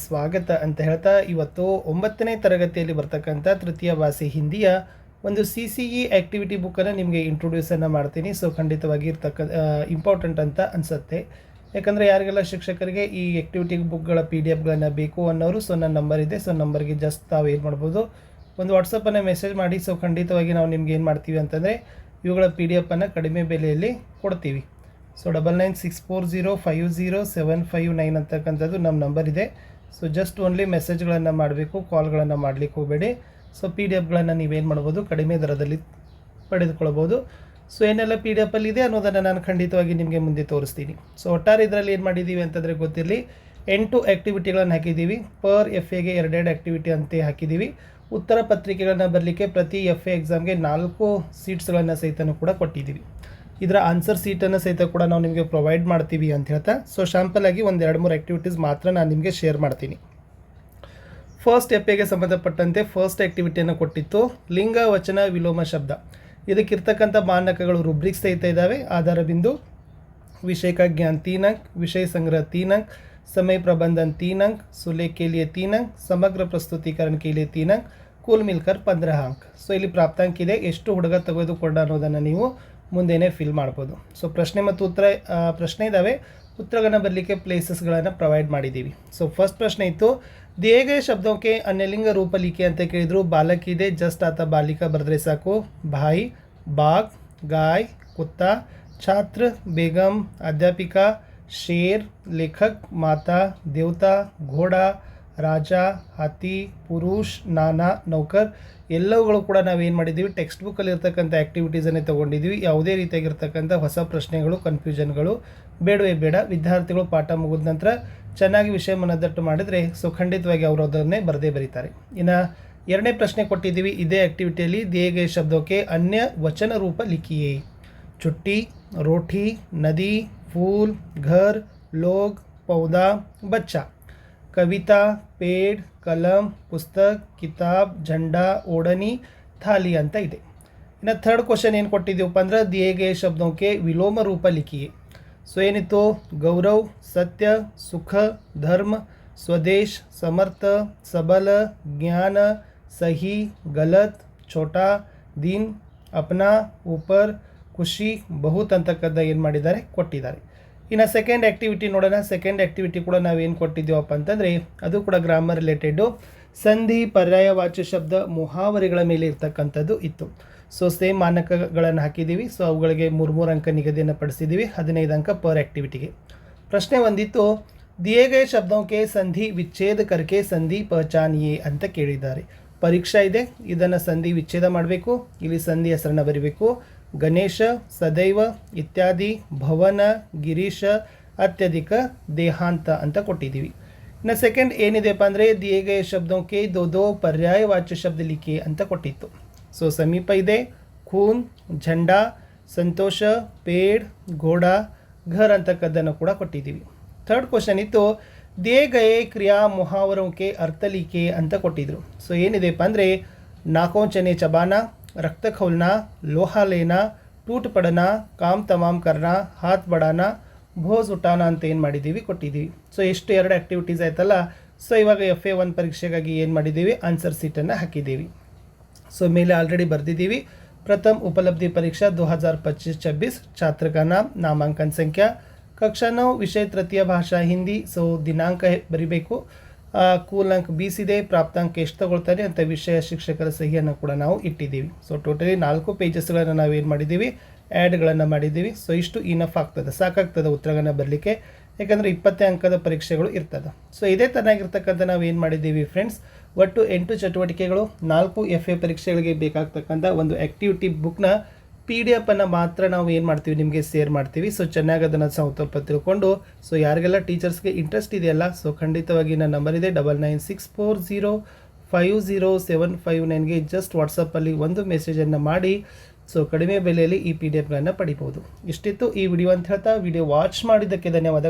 ಸ್ವಾಗತ ಅಂತ ಹೇಳ್ತಾ ಇವತ್ತು 9ನೇ ತರಗತಿಯಲ್ಲಿ ಬರ್ತಕ್ಕಂಥ ತೃತೀಯ ಭಾಷೆ ಹಿಂದಿಯ ಒಂದು CCE ಆ್ಯಕ್ಟಿವಿಟಿ ಬುಕ್ಕನ್ನು ನಿಮಗೆ ಇಂಟ್ರೊಡ್ಯೂಸನ್ನು ಮಾಡ್ತೀನಿ. ಸೊ ಖಂಡಿತವಾಗಿ ಇಂಪಾರ್ಟೆಂಟ್ ಅಂತ ಅನಿಸುತ್ತೆ. ಯಾಕಂದರೆ ಯಾರಿಗೆಲ್ಲ ಶಿಕ್ಷಕರಿಗೆ ಈ ಆ್ಯಕ್ಟಿವಿಟಿ ಬುಕ್ಗಳ PDF ಬೇಕು ಅನ್ನೋರು ನನ್ನ ನಂಬರ್ ಇದೆ. ಸೊ ನಂಬರ್ಗೆ ಜಸ್ಟ್ ತಾವು ಏನು ಮಾಡ್ಬೋದು, ಒಂದು ವಾಟ್ಸಪ್ಪನ್ನು ಮೆಸೇಜ್ ಮಾಡಿ. ಸೊ ಖಂಡಿತವಾಗಿ ನಾವು ನಿಮ್ಗೆ ಏನು ಮಾಡ್ತೀವಿ ಅಂತಂದರೆ ಇವುಗಳ PDF ಕಡಿಮೆ ಬೆಲೆಯಲ್ಲಿ ಕೊಡ್ತೀವಿ. ಸೊ 9964050759 ಅಂತಕ್ಕಂಥದ್ದು ನಮ್ಮ ನಂಬರ್ ಇದೆ. ಸೊ ಜಸ್ಟ್ ಓನ್ಲಿ ಮೆಸೇಜ್ಗಳನ್ನು ಮಾಡಬೇಕು, ಕಾಲ್ಗಳನ್ನು ಮಾಡಲಿಕ್ಕೆ ಹೋಗಬೇಡಿ. ಸೊ PDF ನೀವೇನು ಮಾಡ್ಬೋದು, ಕಡಿಮೆ ದರದಲ್ಲಿ ಪಡೆದುಕೊಳ್ಬೋದು. ಸೊ ಏನೆಲ್ಲ PDF ಇದೆ ಅನ್ನೋದನ್ನು ನಾನು ಖಂಡಿತವಾಗಿ ನಿಮಗೆ ಮುಂದೆ ತೋರಿಸ್ತೀನಿ. ಸೊ ಒಟ್ಟಾರೆ ಇದರಲ್ಲಿ ಏನು ಮಾಡಿದ್ದೀವಿ ಅಂತಂದರೆ ಗೊತ್ತಿರಲಿ, 8 ಆ್ಯಕ್ಟಿವಿಟಿಗಳನ್ನು ಹಾಕಿದ್ದೀವಿ. ಪರ್ FAಗೆ 2 ಆ್ಯಕ್ಟಿವಿಟಿ ಅಂತ ಹಾಕಿದ್ದೀವಿ. ಉತ್ತರ ಪತ್ರಿಕೆಗಳನ್ನು ಬರಲಿಕ್ಕೆ ಪ್ರತಿ FA ಎಕ್ಸಾಮ್ಗೆ 4 ಸೀಟ್ಸ್ಗಳನ್ನು ಸಹಿತನೂ ಕೂಡ ಕೊಟ್ಟಿದ್ದೀವಿ. ಇದರ ಆನ್ಸರ್ ಸೀಟನ್ನು ಸಹಿತ ಕೂಡ ನಾವು ನಿಮಗೆ ಪ್ರೊವೈಡ್ ಮಾಡ್ತೀವಿ ಅಂತ ಹೇಳ್ತಾ, ಸೊ ಶಾಂಪಲ್ ಆಗಿ ಒಂದು 2-3 ಆ್ಯಕ್ಟಿವಿಟೀಸ್ ಮಾತ್ರ ನಾನು ನಿಮಗೆ ಶೇರ್ ಮಾಡ್ತೀನಿ. ಫಸ್ಟ್ FAಗೆ ಸಂಬಂಧಪಟ್ಟಂತೆ ಫಸ್ಟ್ ಆ್ಯಕ್ಟಿವಿಟಿಯನ್ನು ಕೊಟ್ಟಿತ್ತು ಲಿಂಗ ವಚನ ವಿಲೋಮ ಶಬ್ದ. ಇದಕ್ಕಿರ್ತಕ್ಕಂಥ ಮಾನಕಗಳು ರುಬ್ರಿಕ್ಸ್ ಸಹಿತ ಇದ್ದಾವೆ. ಆಧಾರ ಬಿಂದು, विषय का ज्ञान 3 अंक, विषय संग्रह 3 अंक, समय प्रबंधन 3 अंक, सुलेख के लिए 3 अंक, समग्र प्रस्तुतीकरण के लिए 3 अंक, कुल मिलकर 15 अंक. ಸೊ ಇಲ್ಲಿ ಪ್ರಾಪ್ತಾಂಕ ಇದೆ. ಎಷ್ಟು ಹುಡುಗ ತೆಗೆದುಕೊಂಡ ಅನ್ನೋದನ್ನು ನೀವು ಮುಂದೆನೇ ಫಿಲ್ ಮಾಡ್ಬೋದು. ಸೊ ಪ್ರಶ್ನೆ ಮತ್ತು ಉತ್ತರ ಪ್ರಶ್ನೆ ಇದ್ದಾವೆ. ಉತ್ತರಗಳನ್ನು ಬರಲಿಕ್ಕೆ ಪ್ಲೇಸಸ್ಗಳನ್ನು ಪ್ರೊವೈಡ್ ಮಾಡಿದ್ದೀವಿ. ಸೊ ಫಸ್ಟ್ ಪ್ರಶ್ನೆ ಇತ್ತು, दिए गए शब्दों के अन्यलिंग रूप लिखे ಅಂತ ಕೇಳಿದ್ರು. ಬಾಲಕ ಇದೆ, ಜಸ್ಟ್ ಆತ ಬಾಲಿಕಾ ಬರೆದ್ರೆ ಸಾಕು. ಭಾಯಿ, बाघ, गाय, कुत्ता, छात्र, बेगम, अध्यापिका, शेर, लेखक, माता, देवता, घोड़ा, राजा, हाथी, पुरुष, नाना, नौकर ಎಲ್ಲವುಗಳು ಕೂಡ ನಾವೇನು ಮಾಡಿದ್ದೀವಿ, ಟೆಕ್ಸ್ಟ್ ಬುಕ್ಕಲ್ಲಿ ಇರ್ತಕ್ಕಂಥ ಆ್ಯಕ್ಟಿವಿಟೀಸನ್ನೇ ತೊಗೊಂಡಿದ್ದೀವಿ. ಯಾವುದೇ ರೀತಿಯಾಗಿರ್ತಕ್ಕಂಥ ಹೊಸ ಪ್ರಶ್ನೆಗಳು, ಕನ್ಫ್ಯೂಷನ್ಗಳು ಬೇಡವೇ ಬೇಡ. ವಿದ್ಯಾರ್ಥಿಗಳು ಪಾಠ ಮುಗಿದ ನಂತರ ಚೆನ್ನಾಗಿ ವಿಷಯ ಮನದಟ್ಟು ಮಾಡಿದರೆ ಸೊ ಖಂಡಿತವಾಗಿ ಅವರು ಅದನ್ನೇ ಬರದೇ ಬರೀತಾರೆ. ಇನ್ನು 2ನೇ ಪ್ರಶ್ನೆ ಕೊಟ್ಟಿದ್ದೀವಿ ಇದೇ ಆ್ಯಕ್ಟಿವಿಟಿಯಲ್ಲಿ, दिए गए शब्दों के अन्य वचन रूप लिखिए. छुट्टी, रोटी, नदी, फूल, घर, लोग, पौधा, बच्चा. कविता, पेड़, कलम, पुस्तक, किताब, झंडा, ओढ़नी, थाली ಅಂತ ಇದೆ. ಇನ್ನು ಥರ್ಡ್ ಕ್ವಶನ್ ಏನು ಕೊಟ್ಟಿದ್ದೀವಪ್ಪ ಅಂದ್ರೆ, दिए गए शब्दों के विलोम रूप लिखिए. ಸೊ ಏನಿತ್ತು, ಗೌರವ್, ಸತ್ಯ, ಸುಖ, ಧರ್ಮ, ಸ್ವದೇಶ, ಸಮರ್ಥ, ಸಬಲ, ಜ್ಞಾನ, ಸಹಿ, ಗಲತ್, ಛೋಟಾ, ದೀನ್, ಅಪ್ನಾ, ಊಪರ್, ಖುಷಿ, ಬಹುತ್ ಅಂತಕ್ಕಂಥ ಏನು ಮಾಡಿದ್ದಾರೆ, ಕೊಟ್ಟಿದ್ದಾರೆ. ಇನ್ನು ಸೆಕೆಂಡ್ ಆ್ಯಕ್ಟಿವಿಟಿ ನೋಡೋಣ. ಸೆಕೆಂಡ್ ಆ್ಯಕ್ಟಿವಿಟಿ ಕೂಡ ನಾವೇನು ಕೊಟ್ಟಿದ್ದೀವಪ್ಪ ಅಂತಂದರೆ ಅದು ಕೂಡ ಗ್ರಾಮರ್ ರಿಲೇಟೆಡು. ಸಂಧಿ, ಪರ್ಯಾಯವಾಚ್ಯ ಶಬ್ದ, ಮುಹಾವರೆಗಳ ಮೇಲೆ ಇರ್ತಕ್ಕಂಥದ್ದು ಇತ್ತು. ಸೊ ಸೇಮ್ ಮಾನಕಗಳನ್ನು ಹಾಕಿದ್ದೀವಿ. ಸೊ ಅವುಗಳಿಗೆ 3 ಅಂಕ ನಿಗದಿಯನ್ನು ಪಡಿಸಿದ್ದೀವಿ. 15 ಅಂಕ ಪರ್ ಆ್ಯಕ್ಟಿವಿಟಿಗೆ. ಪ್ರಶ್ನೆ ಒಂದಿತ್ತು, दिए गए शब्दों के संधि विच्छेद करके संधि पहचानिए ಅಂತ ಕೇಳಿದ್ದಾರೆ. ಪರೀಕ್ಷಾ ಇದೆ, ಇದನ್ನು ಸಂಧಿ ವಿಚ್ಛೇದ ಮಾಡಬೇಕು. ಇಲ್ಲಿ ಸಂಧಿ ಹೆಸರನ್ನು ಬರೀಬೇಕು. ಗಣೇಶ, ಸದೈವ, ಇತ್ಯಾದಿ, ಭವನ, ಗಿರೀಶ, ಅತ್ಯಧಿಕ, ದೇಹಾಂತ ಅಂತ ಕೊಟ್ಟಿದ್ದೀವಿ. ಇನ್ನು ಸೆಕೆಂಡ್ ಏನಿದೆಪ್ಪ ಅಂದರೆ, दिए गए शब्दों के दो पर्यायवाच्य शब्द लिखिए ಅಂತ ಕೊಟ್ಟಿತ್ತು. ಸೊ ಸಮೀಪ ಇದೆ, ಖೂನ್, ಝಂಡಾ, ಸಂತೋಷ, ಪೇಡ್, ಘೋಡಾ, ಘರ್ ಅಂತಕ್ಕದ್ದನ್ನು ಕೂಡ ಕೊಟ್ಟಿದ್ದೀವಿ. ಥರ್ಡ್ ಕ್ವಶನ್ ಇತ್ತು, दिए गए क्रिया मुहावरों के अर्थ लिखिए ಅಂತ ಕೊಟ್ಟಿದ್ರು. ಸೊ ಏನಿದೆಪ್ಪ ಅಂದರೆ, नाकों चने चबाना, रक्त खोलना, लोहा लेना, टूट पड़ना, काम तमाम करना, हाथ बढ़ाना, ಭೋಜ್ ಉಟಾನ ಅಂತ ಏನು ಮಾಡಿದ್ದೀವಿ, ಕೊಟ್ಟಿದ್ದೀವಿ. ಸೊ ಎಷ್ಟು 2 ಆ್ಯಕ್ಟಿವಿಟೀಸ್ ಆಯ್ತಲ್ಲ. ಸೊ ಇವಾಗ FA1 ಪರೀಕ್ಷೆಗಾಗಿ ಏನು ಮಾಡಿದ್ದೀವಿ, ಆನ್ಸರ್ ಸೀಟನ್ನು ಹಾಕಿದ್ದೀವಿ. ಸೊ ಮೇಲೆ ಆಲ್ರೆಡಿ ಬರೆದಿದ್ದೀವಿ. प्रथम उपलब्धि परीक्षा 2025-26, छात्र का नाम, नामांकन संख्या, कक्षा 9, विषय तृतीय भाषा हिंदी. ಸೊ ದಿನಾಂಕ ಬರಿಬೇಕು. ಕೂಲ್ ಅಂಕ್ 20 ಇದೆ. ಪ್ರಾಪ್ತಾಂಕ ಎಷ್ಟು ತಗೊಳ್ತಾರೆ ಅಂತ ವಿಷಯ ಶಿಕ್ಷಕರ ಸಹಿಯನ್ನು ಕೂಡ ನಾವು ಇಟ್ಟಿದ್ದೀವಿ. ಸೊ ಟೋಟಲಿ 4 ಪೇಜಸ್ಗಳನ್ನು ನಾವು ಏನು ಮಾಡಿದ್ದೀವಿ, ಆ್ಯಡ್ಗಳನ್ನು ಮಾಡಿದ್ದೀವಿ. ಸೊ ಇಷ್ಟು ಇನಫ್ ಆಗ್ತದೆ, ಸಾಕಾಗ್ತದೆ ಉತ್ತರಗಳನ್ನು ಬರಲಿಕ್ಕೆ. ಯಾಕಂದರೆ 20 ಅಂಕದ ಪರೀಕ್ಷೆಗಳು ಇರ್ತದೆ. ಸೊ ಇದೇ ಥರನಾಗಿರ್ತಕ್ಕಂಥ ನಾವು ಏನು ಮಾಡಿದ್ದೀವಿ ಫ್ರೆಂಡ್ಸ್, ಒಟ್ಟು 8 ಚಟುವಟಿಕೆಗಳು, 4 FA ಪರೀಕ್ಷೆಗಳಿಗೆ ಬೇಕಾಗ್ತಕ್ಕಂಥ ಒಂದು ಆ್ಯಕ್ಟಿವಿಟಿ ಬುಕ್ನ PDF ಮಾತ್ರ ನಾವು ಏನು ಮಾಡ್ತೀವಿ, ನಿಮಗೆ ಶೇರ್ ಮಾಡ್ತೀವಿ. ಸೊ ಚೆನ್ನಾಗಿ ಅದನ್ನು ಸ್ವಲ್ಪ ತಿಳ್ಕೊಂಡು, ಸೊ ಯಾರಿಗೆಲ್ಲ ಟೀಚರ್ಸ್ಗೆ ಇಂಟ್ರೆಸ್ಟ್ ಇದೆಯಲ್ಲ, ಸೊ ಖಂಡಿತವಾಗಿ ನನ್ನ ನಂಬರ್ ಇದೆ 9964050759ಗೆ ಜಸ್ಟ್ ವಾಟ್ಸಪ್ಪಲ್ಲಿ ಒಂದು ಮೆಸೇಜನ್ನು ಮಾಡಿ. ಸೊ ಕಡಿಮೆ ಬೆಲೆಯಲ್ಲಿ ಈ PDF ಪಡಿಬೋದು. ಇಷ್ಟಿತ್ತು ಈ ವಿಡಿಯೋ ಅಂತ ಹೇಳ್ತಾ, ವಿಡಿಯೋ ವಾಚ್ ಮಾಡಿದ್ದಕ್ಕೆ ಧನ್ಯವಾದಗಳು.